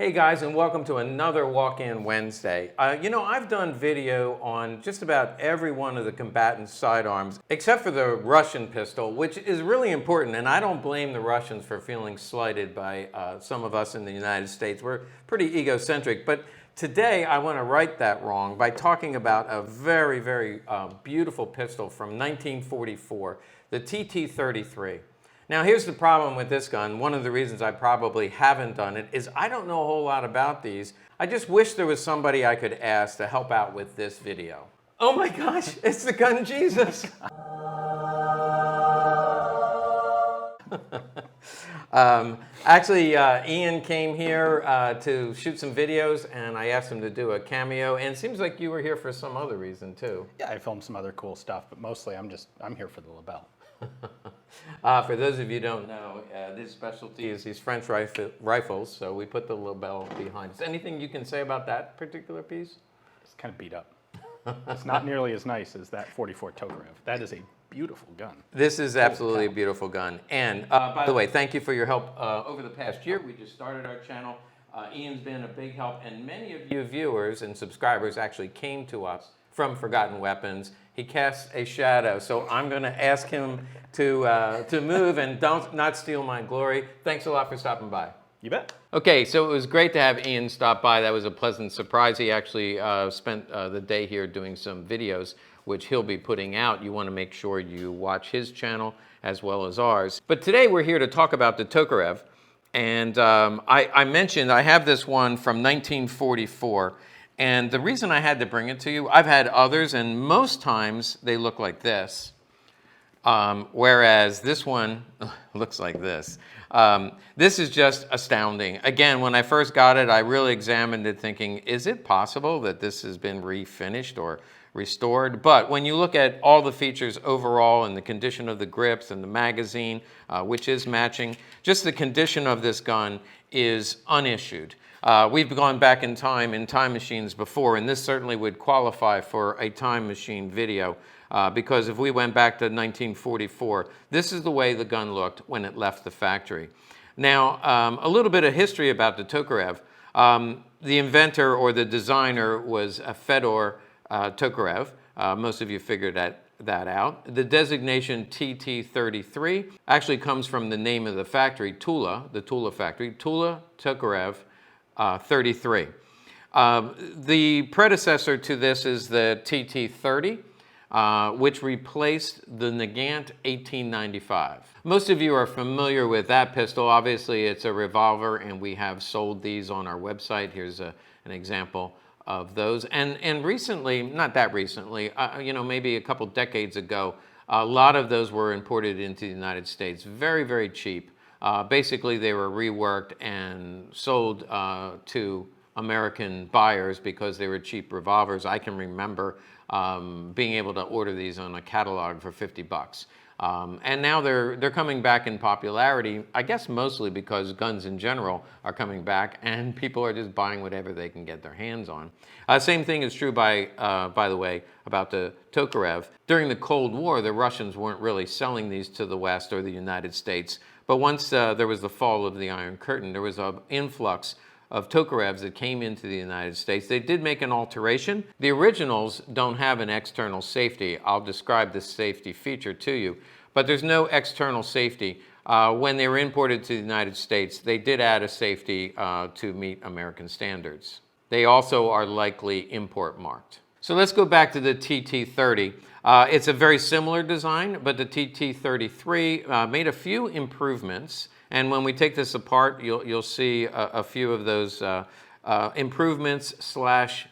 Hey guys, and welcome to another Walk-In Wednesday. I've done video on just about every one of the combatant sidearms, except for the Russian pistol, which is really important, and I don't blame the Russians for feeling slighted by some of us in the United States. We're pretty egocentric, but today I want to right that wrong by talking about a very, very beautiful pistol from 1944, the TT-33. Now here's the problem with this gun. One of the reasons I probably haven't done it is I don't know a whole lot about these. I just wish there was somebody I could ask to help out with this video. Oh my gosh, it's the gun Jesus. Ian came here to shoot some videos, and I asked him to do a cameo, and it seems like you were here for some other reason too. Yeah, I filmed some other cool stuff, but mostly I'm here for the label. For those of you who don't know, this specialty is these French rifles, so we put the label behind. Is anything you can say about that particular piece? It's kind of beat up. It's not nearly as nice as that 44 Tokarev. That is a beautiful gun. This is absolutely a beautiful gun. And by the way, thank you for your help over the past year. We just started our channel. Ian's been a big help, and many of you viewers and subscribers actually came to us from Forgotten Weapons. He casts a shadow, so I'm going to ask him to move and not steal my glory. Thanks a lot for stopping by. You bet. Okay, so it was great to have Ian stop by. That was a pleasant surprise. He actually spent the day here doing some videos, which he'll be putting out. You want to make sure you watch his channel as well as ours. But today we're here to talk about the Tokarev. And I mentioned I have this one from 1944. And the reason I had to bring it to you, I've had others, and most times they look like this, whereas this one looks like this. This is just astounding. Again, when I first got it, I really examined it thinking, is it possible that this has been refinished or restored? But when you look at all the features overall and the condition of the grips and the magazine, which is matching, just the condition of this gun is unissued. We've gone back in time machines before, and this certainly would qualify for a time machine video because if we went back to 1944, this is the way the gun looked when it left the factory. Now, a little bit of history about the Tokarev. The inventor or the designer was Fedor Tokarev. Most of you figured that out. The designation TT-33 actually comes from the name of the factory, Tula, the Tula factory, Tula Tokarev 33. The predecessor to this is the TT-30, which replaced the Nagant 1895. Most of you are familiar with that pistol. Obviously, it's a revolver, and we have sold these on our website. Here's an example of those. And recently, not that recently, maybe a couple decades ago, a lot of those were imported into the United States, very, very cheap. Basically, they were reworked and sold to American buyers because they were cheap revolvers. I can remember being able to order these on a catalog for 50 bucks. And now they're coming back in popularity, I guess mostly because guns in general are coming back and people are just buying whatever they can get their hands on. Same thing is true, by the way, about the Tokarev. During the Cold War, the Russians weren't really selling these to the West or the United States. But once there was the fall of the Iron Curtain, there was an influx of Tokarevs that came into the United States. They did make an alteration. The originals don't have an external safety. I'll describe this safety feature to you. But there's no external safety. When they were imported to the United States, they did add a safety to meet American standards. They also are likely import marked. So let's go back to the TT-30. It's a very similar design, but the TT-33 made a few improvements. And when we take this apart, you'll see a few of those improvements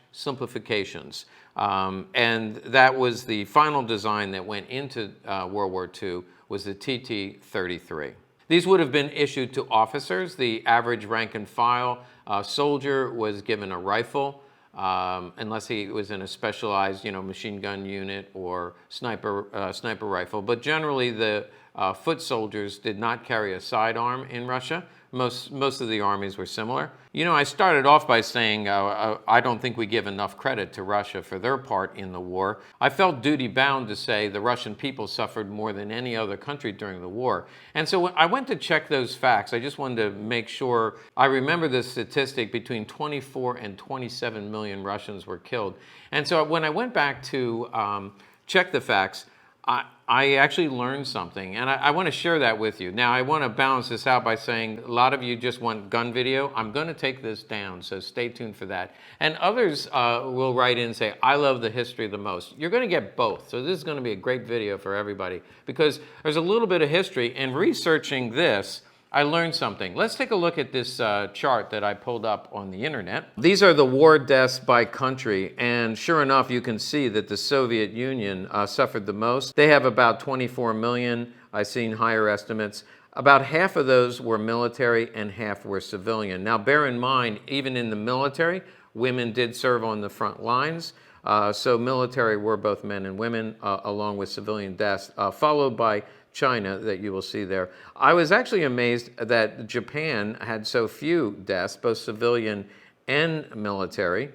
/ simplifications. And that was the final design that went into World War II, was the TT-33. These would have been issued to officers. The average rank and file soldier was given a rifle, unless he was in a specialized, machine gun unit or sniper rifle. But generally, the foot soldiers did not carry a sidearm in Russia. Most of the armies were similar. You know, I started off by saying I don't think we give enough credit to Russia for their part in the war. I felt duty bound to say the Russian people suffered more than any other country during the war. And so when I went to check those facts, I just wanted to make sure I remember the statistic between 24 and 27 million Russians were killed. And so when I went back to check the facts, I actually learned something, and I want to share that with you. Now, I want to balance this out by saying a lot of you just want gun video. I'm going to take this down, so stay tuned for that. And others will write in and say, I love the history the most. You're going to get both, so this is going to be a great video for everybody because there's a little bit of history. In researching this, I learned something. Let's take a look at this chart that I pulled up on the internet. These are the war deaths by country, and sure enough, you can see that the Soviet Union suffered the most. They have about 24 million. I've seen higher estimates. About half of those were military and half were civilian. Now, bear in mind, even in the military, women did serve on the front lines. So military were both men and women, along with civilian deaths, followed by China that you will see there. I was actually amazed that Japan had so few deaths, both civilian and military,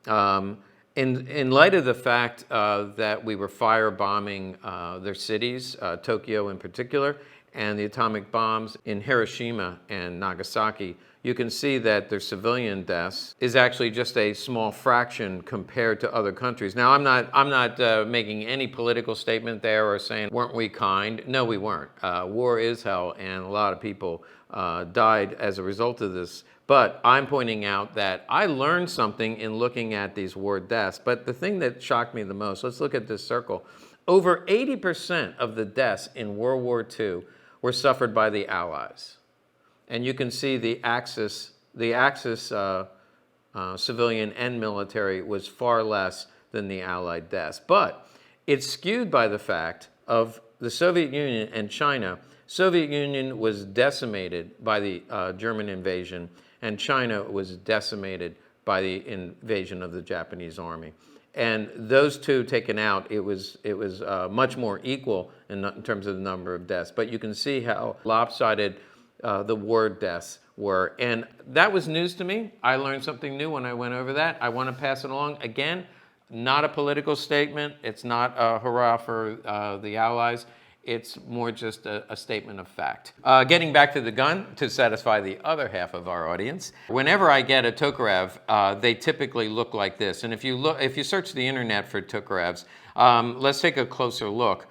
in light of the fact that we were firebombing their cities, Tokyo in particular, and the atomic bombs in Hiroshima and Nagasaki. You can see that their civilian deaths is actually just a small fraction compared to other countries. Now, I'm not making any political statement there or saying, weren't we kind? No, we weren't. War is hell, and a lot of people died as a result of this. But I'm pointing out that I learned something in looking at these war deaths. But the thing that shocked me the most, let's look at this circle. Over 80% of the deaths in World War II were suffered by the Allies. And you can see the axis civilian and military was far less than the Allied deaths. But it's skewed by the fact of the Soviet Union and China. Soviet Union was decimated by the German invasion, and China was decimated by the invasion of the Japanese army. And those two taken out, it was much more equal in terms of the number of deaths. But you can see how lopsided the war deaths were. And that was news to me. I learned something new when I went over that. I want to pass it along. Again, not a political statement. It's not a hurrah for the Allies. It's more just a statement of fact. Getting back to the gun to satisfy the other half of our audience. Whenever I get a Tokarev, they typically look like this. And if you search the internet for Tokarevs, let's take a closer look.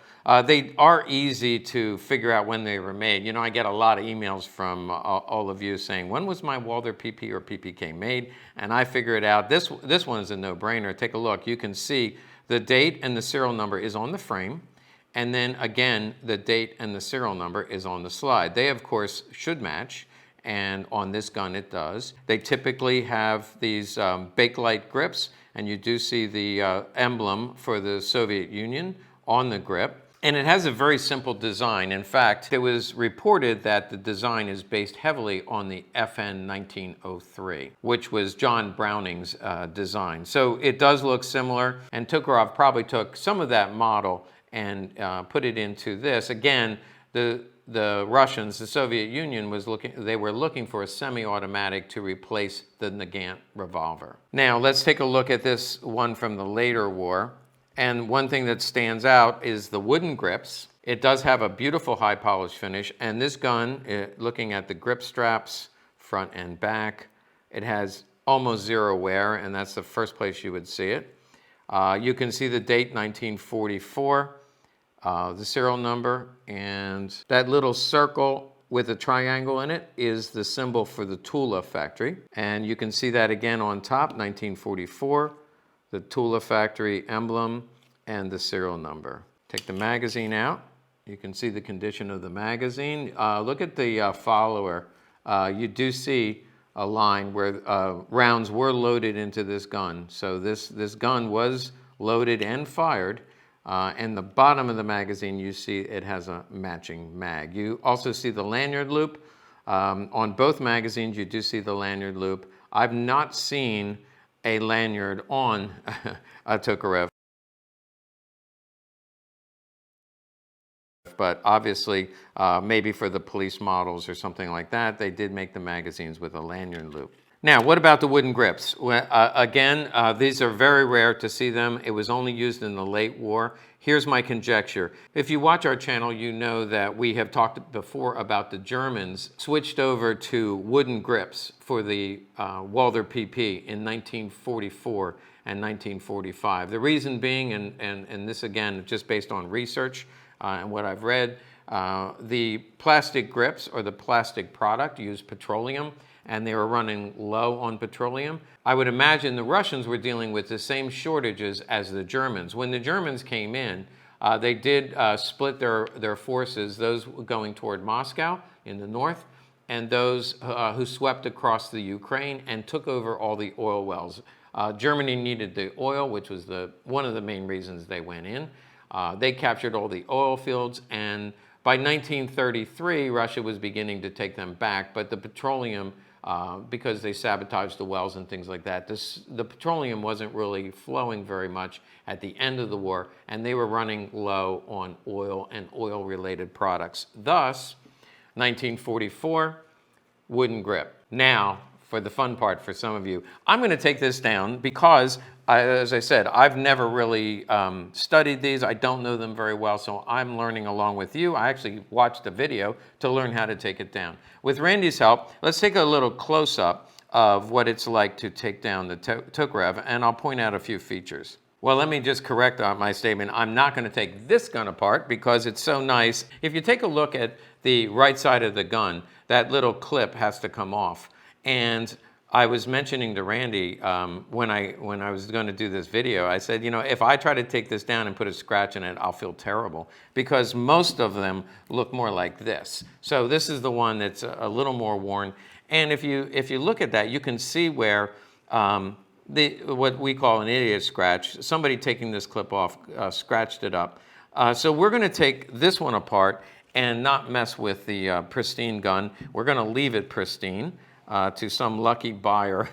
They are easy to figure out when they were made. You know, I get a lot of emails from all of you saying, when was my Walther PP or PPK made? And I figure it out. This one is a no-brainer. Take a look. You can see the date and the serial number is on the frame. And then again, the date and the serial number is on the slide. They, of course, should match. And on this gun, it does. They typically have these Bakelite grips. And you do see the emblem for the Soviet Union on the grip. And it has a very simple design. In fact, it was reported that the design is based heavily on the FN 1903, which was John Browning's design. So it does look similar, and Tokarev probably took some of that model and put it into this. Again, the Russians, the Soviet Union, they were looking for a semi-automatic to replace the Nagant revolver. Now, let's take a look at this one from the later war. And one thing that stands out is the wooden grips. It does have a beautiful high polish finish. And this gun, looking at the grip straps, front and back, it has almost zero wear, and that's the first place you would see it. You can see the date, 1944, the serial number, and that little circle with a triangle in it is the symbol for the Tula factory. And you can see that again on top, 1944. The Tula factory emblem, and the serial number. Take the magazine out. You can see the condition of the magazine. Look at the follower. You do see a line where rounds were loaded into this gun. So this gun was loaded and fired. And the bottom of the magazine, you see it has a matching mag. You also see the lanyard loop. On both magazines, you do see the lanyard loop. I've not seen a lanyard on a Tokarev but obviously maybe for the police models or something like that, they did make the magazines with a lanyard loop. Now, what about the wooden grips? Well, again, these are very rare to see them. It was only used in the late war. Here's my conjecture. If you watch our channel, you know that we have talked before about the Germans switched over to wooden grips for the Walther PP in 1944 and 1945. The reason being, and this again, just based on research and what I've read, the plastic grips or the plastic product used petroleum, and they were running low on petroleum. I would imagine the Russians were dealing with the same shortages as the Germans. When the Germans came in, they did split their forces, those going toward Moscow in the north, and those who swept across the Ukraine and took over all the oil wells. Germany needed the oil, which was one of the main reasons they went in. They captured all the oil fields, and by 1933, Russia was beginning to take them back, but the petroleum, because they sabotaged the wells and things like that, the petroleum wasn't really flowing very much at the end of the war, and they were running low on oil and oil-related products. Thus, 1944, wooden grip. Now, for the fun part for some of you, I'm going to take this down because, as I said, I've never really studied these. I don't know them very well, so I'm learning along with you. I actually watched a video to learn how to take it down. With Randy's help, let's take a little close-up of what it's like to take down the Tokarev, and I'll point out a few features. Well, let me just correct my statement. I'm not going to take this gun apart because it's so nice. If you take a look at the right side of the gun, that little clip has to come off. And I was mentioning to Randy when I was going to do this video, I said, you know, if I try to take this down and put a scratch in it, I'll feel terrible because most of them look more like this. So this is the one that's a little more worn. And if you look at that, you can see where what we call an idiot scratch, somebody taking this clip off scratched it up. So we're going to take this one apart and not mess with the pristine gun. We're going to leave it pristine. To some lucky buyer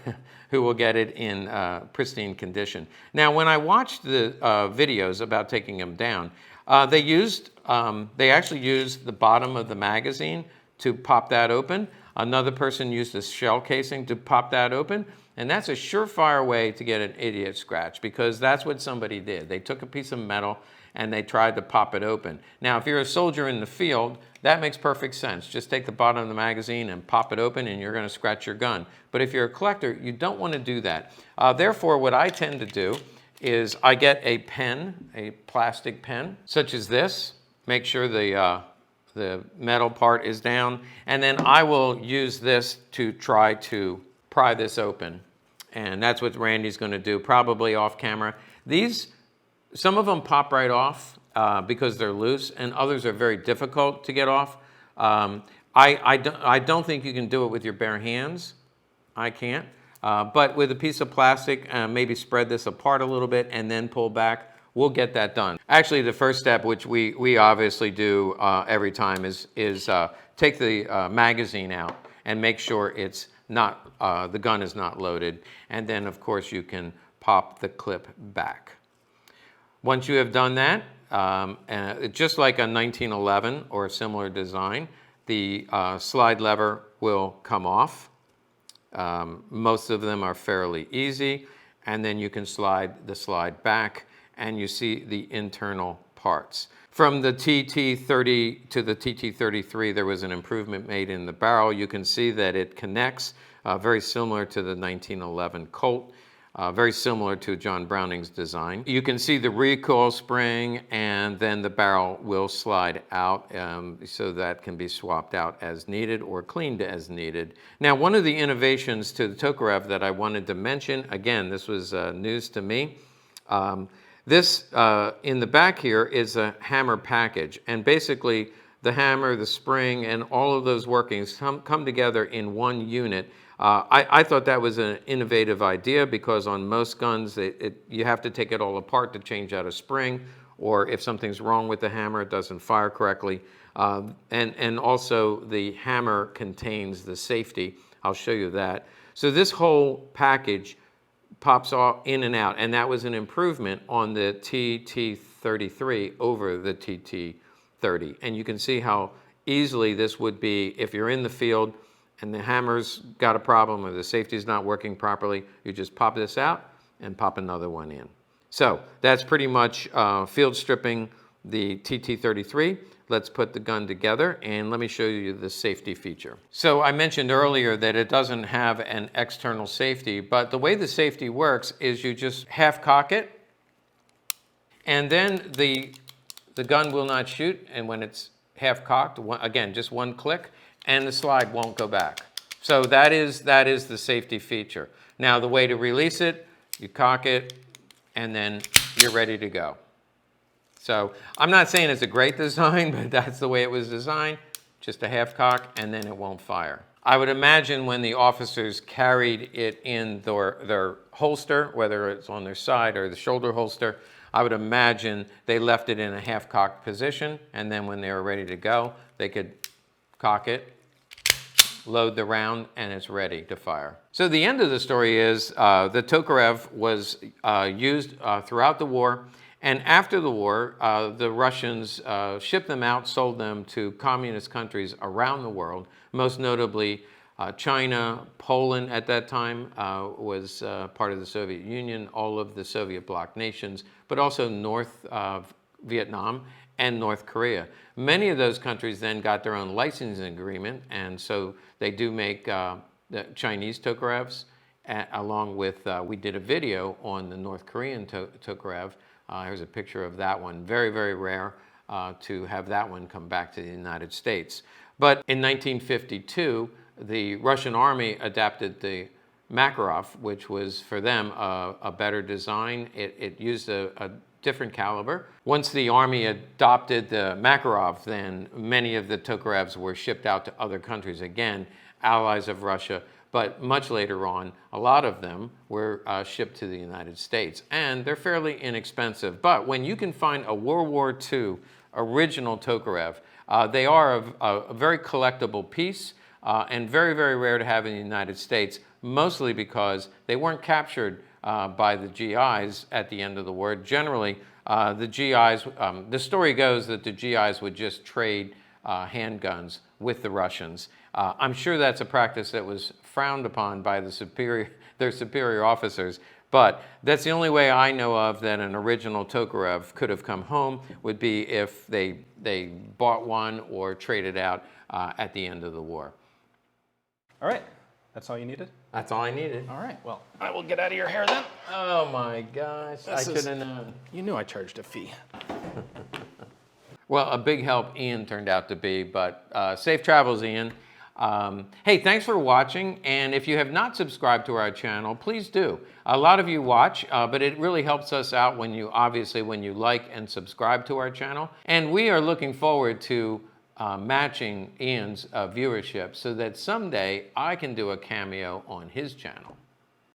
who will get it in pristine condition. Now, when I watched the videos about taking them down, they actually used the bottom of the magazine to pop that open. Another person used a shell casing to pop that open. And that's a surefire way to get an idiot scratch because that's what somebody did. They took a piece of metal and they tried to pop it open. Now, if you're a soldier in the field, that makes perfect sense. Just take the bottom of the magazine and pop it open and you're going to scratch your gun. But if you're a collector, you don't want to do that. Therefore, what I tend to do is I get a pen, a plastic pen, such as this. Make sure the metal part is down. And then I will use this to try to pry this open. And that's what Randy's going to do, probably off camera. Some of them pop right off because they're loose, and others are very difficult to get off. I don't think you can do it with your bare hands. I can't. But with a piece of plastic, maybe spread this apart a little bit and then pull back. We'll get that done. Actually, the first step, which we obviously do every time, is take the magazine out and make sure it's not the gun is not loaded. And then, of course, you can pop the clip back. Once you have done that, just like a 1911 or a similar design, the slide lever will come off. Most of them are fairly easy, and then you can slide the slide back, and you see the internal parts. From the TT-30 to the TT-33, there was an improvement made in the barrel. You can see that it connects, very similar to the 1911 Colt. Very similar to John Browning's design. You can see the recoil spring, and then the barrel will slide out so that can be swapped out as needed or cleaned as needed. Now, one of the innovations to the Tokarev that I wanted to mention, again, this was news to me. This in the back here is a hammer package, and basically the hammer, the spring, and all of those workings come together in one unit. I thought that was an innovative idea because on most guns, you have to take it all apart to change out a spring, or if something's wrong with the hammer, it doesn't fire correctly. And also the hammer contains the safety. I'll show you that. So this whole package pops off in and out, and that was an improvement on the TT-33 over the TT-33. 30. And you can see how easily this would be if you're in the field and the hammer's got a problem or the safety's not working properly. You just pop this out and pop another one in. So that's pretty much field stripping the TT-33. Let's put the gun together and let me show you the safety feature. So I mentioned earlier that it doesn't have an external safety, but the way the safety works is you just half cock it and then the gun will not shoot, and when it's half cocked, again, just one click, and the slide won't go back. So that is the safety feature. Now the way to release it, you cock it, and then you're ready to go. So I'm not saying it's a great design, but that's the way it was designed. Just a half cock, and then it won't fire. I would imagine when the officers carried it in their holster, whether it's on their side or the shoulder holster, I would imagine they left it in a half-cocked position, and then when they were ready to go, they could cock it, load the round, and it's ready to fire. So the end of the story is the Tokarev was used throughout the war, and after the war, the Russians shipped them out, sold them to communist countries around the world, most notably China, Poland at that time was part of the Soviet Union, all of the Soviet bloc nations, but also North Vietnam and North Korea. Many of those countries then got their own licensing agreement, and so they do make the Chinese Tokarevs, along with, we did a video on the North Korean Tokarev. Here's a picture of that one. Very, very rare to have that one come back to the United States. But in 1952, the Russian army adapted the Makarov, which was for them a better design. It used a different caliber. Once the army adopted the Makarov, then many of the Tokarevs were shipped out to other countries, again, allies of Russia. But much later on, a lot of them were shipped to the United States. And they're fairly inexpensive. But when you can find a World War II original Tokarev, they are a very collectible piece. And very, very rare to have in the United States, mostly because they weren't captured by the GIs at the end of the war. Generally, the GIs, the story goes that the GIs would just trade handguns with the Russians. I'm sure that's a practice that was frowned upon by their superior officers, but that's the only way I know of that an original Tokarev could have come home, would be if they bought one or traded out at the end of the war. All right, that's all you needed? That's all I needed. All right, well, I will get out of your hair then. Oh my gosh, I could have known. You knew I charged a fee. Well, a big help Ian turned out to be, but safe travels, Ian. Hey, thanks for watching, and if you have not subscribed to our channel, please do. A lot of you watch, but it really helps us out when you like and subscribe to our channel. And we are looking forward to matching Ian's viewership so that someday I can do a cameo on his channel.